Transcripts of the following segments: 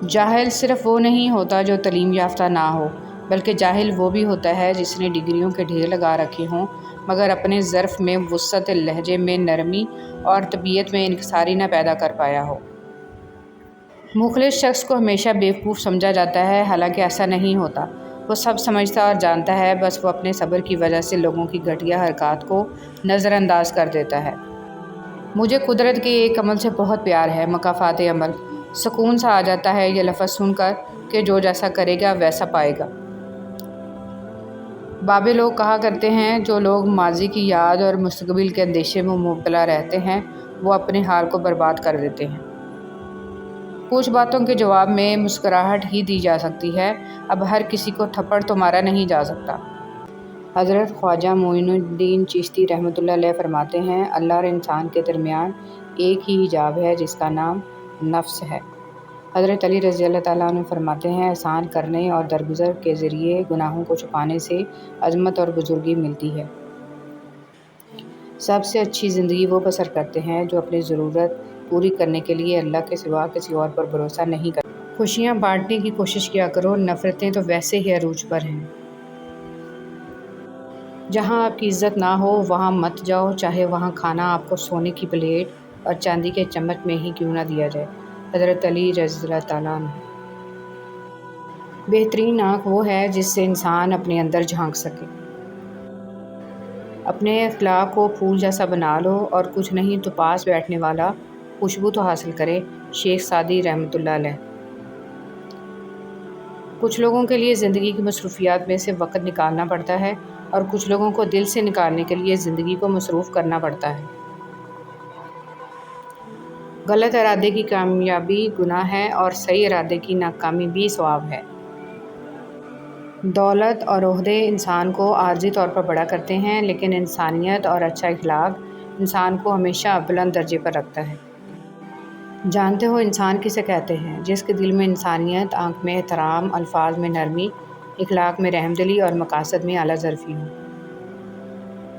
جاہل صرف وہ نہیں ہوتا جو تعلیم یافتہ نہ ہو، بلکہ جاہل وہ بھی ہوتا ہے جس نے ڈگریوں کے ڈھیر لگا رکھے ہوں مگر اپنے ظرف میں وسعت لہجے میں نرمی اور طبیعت میں انکساری نہ پیدا کر پایا ہو۔ مخلص شخص کو ہمیشہ بیوقوف سمجھا جاتا ہے، حالانکہ ایسا نہیں ہوتا۔ وہ سب سمجھتا اور جانتا ہے، بس وہ اپنے صبر کی وجہ سے لوگوں کی گھٹیا حرکات کو نظر انداز کر دیتا ہے۔ مجھے قدرت کے ایک عمل سے بہت پیار ہے، مکافات عمل۔ سکون سا آ جاتا ہے یہ لفظ سن کر کہ جو جیسا کرے گا ویسا پائے گا۔ بابے لوگ کہا کرتے ہیں، جو لوگ ماضی کی یاد اور مستقبل کے اندیشے میں مبتلا رہتے ہیں وہ اپنے حال کو برباد کر دیتے ہیں۔ کچھ باتوں کے جواب میں مسکراہٹ ہی دی جا سکتی ہے، اب ہر کسی کو تھپڑ تو مارا نہیں جا سکتا۔ حضرت خواجہ معین الدین چشتی رحمۃ اللہ علیہ فرماتے ہیں، اللہ اور انسان کے درمیان ایک ہی حجاب ہے جس کا نام نفس ہے۔ حضرت علی رضی اللہ تعالیٰ عنہ فرماتے ہیں، احسان کرنے اور درگزر کے ذریعے گناہوں کو چھپانے سے عظمت اور بزرگی ملتی ہے۔ سب سے اچھی زندگی وہ بسر کرتے ہیں جو اپنی ضرورت پوری کرنے کے لیے اللہ کے سوا کسی اور پر بھروسہ نہیں کرتے۔ خوشیاں بانٹنے کی کوشش کیا کرو، نفرتیں تو ویسے ہی عروج پر ہیں۔ جہاں آپ کی عزت نہ ہو وہاں مت جاؤ، چاہے وہاں کھانا آپ کو سونے کی پلیٹ اور چاندی کے چمچ میں ہی کیوں نہ دیا جائے۔ حضرت علی رضی اللہ تعالیٰ عنہ۔ بہترین آنکھ وہ ہے جس سے انسان اپنے اندر جھانک سکے۔ اپنے اخلاق کو پھول جیسا بنا لو اور کچھ نہیں تو پاس بیٹھنے والا خوشبو تو حاصل کرے۔ شیخ سعدی رحمۃ اللہ علیہ۔ کچھ لوگوں کے لیے زندگی کی مصروفیات میں سے وقت نکالنا پڑتا ہے اور کچھ لوگوں کو دل سے نکالنے کے لیے زندگی کو مصروف کرنا پڑتا ہے۔ غلط ارادے کی کامیابی گناہ ہے اور صحیح ارادے کی ناکامی بھی ثواب ہے۔ دولت اور عہدے انسان کو عارضی طور پر بڑا کرتے ہیں، لیکن انسانیت اور اچھا اخلاق انسان کو ہمیشہ بلند درجے پر رکھتا ہے۔ جانتے ہو انسان کسے کہتے ہیں؟ جس کے دل میں انسانیت، آنکھ میں احترام، الفاظ میں نرمی، اخلاق میں رحمدلی اور مقاصد میں اعلیٰ ظرفی ہو۔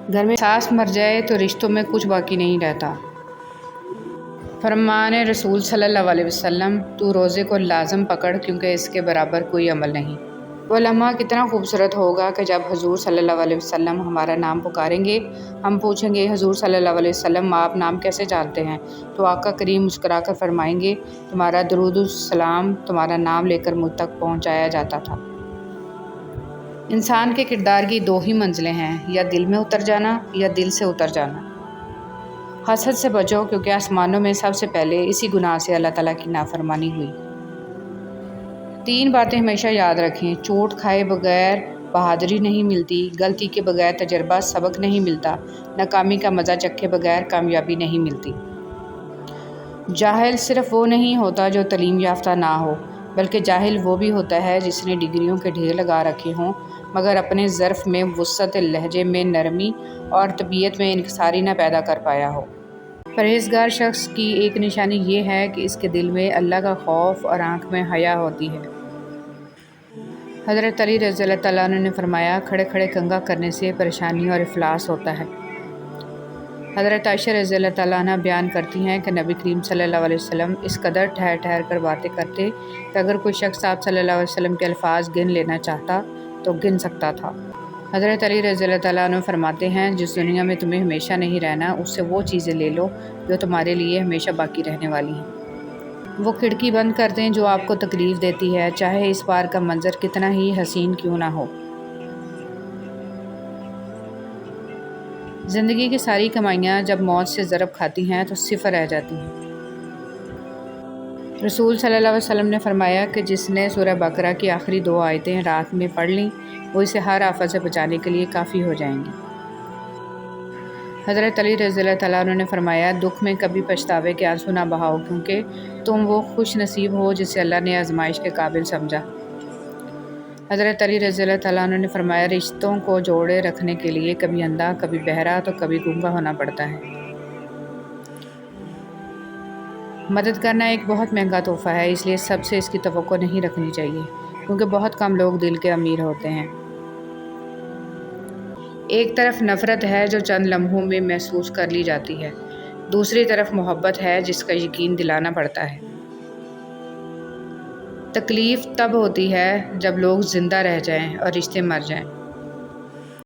گھر میں ساس مر جائے تو رشتوں میں کچھ باقی نہیں رہتا۔ فرمان رسول صلی اللہ علیہ وسلم، تو روزے کو لازم پکڑ کیونکہ اس کے برابر کوئی عمل نہیں۔ وہ لمحہ کتنا خوبصورت ہوگا کہ جب حضور صلی اللہ علیہ وسلم ہمارا نام پکاریں گے، ہم پوچھیں گے، حضور صلی اللہ علیہ وسلم آپ نام کیسے جانتے ہیں؟ تو آقا کریم مسکرا کر فرمائیں گے، تمہارا درود السلام تمہارا نام لے کر مجھ تک پہنچایا جاتا تھا۔ انسان کے کردار کی دو ہی منزلیں ہیں، یا دل میں اتر جانا یا دل سے اتر جانا۔ حسد سے بچو کیونکہ آسمانوں میں سب سے پہلے اسی گناہ سے اللہ تعالیٰ کی نافرمانی ہوئی۔ 3 باتیں ہمیشہ یاد رکھیں، چوٹ کھائے بغیر بہادری نہیں ملتی، غلطی کے بغیر تجربہ سبق نہیں ملتا، ناکامی کا مزہ چکھے بغیر کامیابی نہیں ملتی۔ جاہل صرف وہ نہیں ہوتا جو تعلیم یافتہ نہ ہو، بلکہ جاہل وہ بھی ہوتا ہے جس نے ڈگریوں کے ڈھیر لگا رکھے ہوں مگر اپنے ظرف میں وسعت لہجے میں نرمی اور طبیعت میں انکساری نہ پیدا کر پایا ہو۔ پرہیزگار شخص کی ایک نشانی یہ ہے کہ اس کے دل میں اللہ کا خوف اور آنکھ میں حیا ہوتی ہے۔ حضرت علی رضی اللہ تعالیٰ عنہ نے فرمایا، کھڑے کھڑے کنگھا کرنے سے پریشانی اور افلاس ہوتا ہے۔ حضرت عائشہ رضی اللہ تعالیٰ عنہ بیان کرتی ہیں کہ نبی کریم صلی اللہ علیہ وسلم اس قدر ٹھہر ٹھہر کر باتیں کرتے کہ اگر کوئی شخص آپ صلی اللہ علیہ وسلم کے الفاظ گن لینا چاہتا تو گن سکتا تھا۔ حضرت علی رضی اللہ تعالیٰ عنہ فرماتے ہیں، جس دنیا میں تمہیں ہمیشہ نہیں رہنا اس سے وہ چیزیں لے لو جو تمہارے لیے ہمیشہ باقی رہنے والی ہیں۔ وہ کھڑکی بند کر دیں جو آپ کو تکلیف دیتی ہے، چاہے اس پار کا منظر کتنا ہی حسین کیوں نہ ہو۔ زندگی کی ساری کمائیاں جب موت سے ضرب کھاتی ہیں تو صفر رہ جاتی ہیں۔ رسول صلی اللہ علیہ وسلم نے فرمایا کہ جس نے سورہ بقرہ کی آخری 2 آیتیں رات میں پڑھ لیں وہ اسے ہر آفت سے بچانے کے لیے کافی ہو جائیں گی۔ حضرت علی رضی اللہ تعالیٰ عنہ نے فرمایا، دکھ میں کبھی پچھتاوے کے آنسو نہ بہاؤ کیونکہ تم وہ خوش نصیب ہو جسے اللہ نے آزمائش کے قابل سمجھا۔ حضرت علی رضی اللہ تعالیٰ عنہ نے فرمایا، رشتوں کو جوڑے رکھنے کے لیے کبھی اندھا، کبھی بہرا تو کبھی گونگا ہونا پڑتا ہے۔ مدد کرنا ایک بہت مہنگا تحفہ ہے، اس لیے سب سے اس کی توقع نہیں رکھنی چاہیے کیونکہ بہت کم لوگ دل کے امیر ہوتے ہیں۔ ایک طرف نفرت ہے جو چند لمحوں میں محسوس کر لی جاتی ہے، دوسری طرف محبت ہے جس کا یقین دلانا پڑتا ہے۔ تکلیف تب ہوتی ہے جب لوگ زندہ رہ جائیں اور رشتے مر جائیں۔